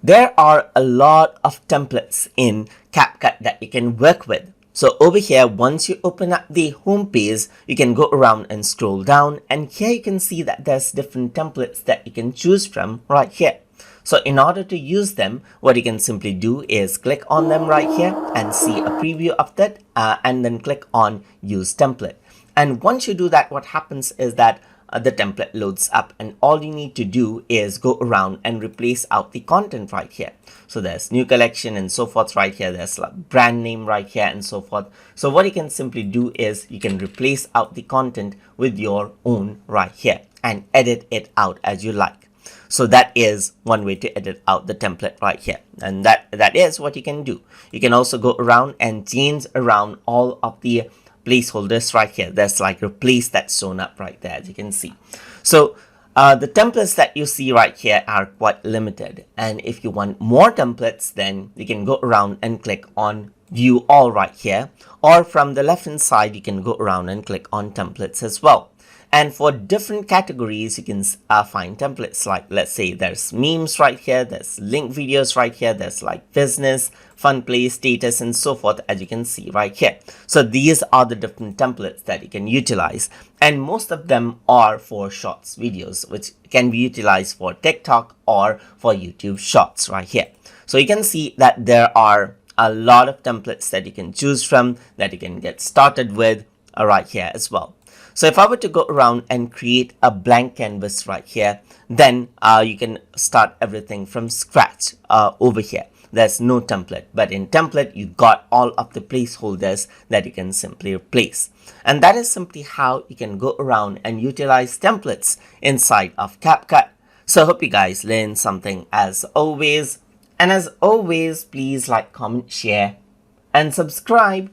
There are a lot of templates in CapCut that you can work with. So over here, once you open up the home page, you can go around and scroll down, and here you can see that there's different templates that you can choose from right here. So in order to use them, what you can simply do is click on them right here and see a preview of that, and then click on use template. And once you do that, what happens is that the template loads up, and all you need to do is go around and replace out the content right here. So there's new collection and so forth right here. There's like brand name right here and so forth. So what you can simply do is you can replace out the content with your own right here and edit it out as you like. So that is one way to edit out the template right here. And that is what you can do. You can also go around and change around all of the placeholders right here. There's like replace that's shown up right there, as you can see. So the templates that you see right here are quite limited. And if you want more templates, then you can go around and click on view all right here. Or from the left hand side, you can go around and click on templates as well. And for different categories, you can find templates like, let's say there's memes right here, there's link videos right here, there's like business, fun play, status, and so forth, as you can see right here. So these are the different templates that you can utilize. And most of them are for shorts videos, which can be utilized for TikTok or for YouTube shorts right here. So you can see that there are a lot of templates that you can choose from, that you can get started with right here as well. So if I were to go around and create a blank canvas right here, then you can start everything from scratch over here. There's no template, but in template, you got all of the placeholders that you can simply replace. And that is simply how you can go around and utilize templates inside of CapCut. So I hope you guys learned something as always. And as always, please like, comment, share, and subscribe.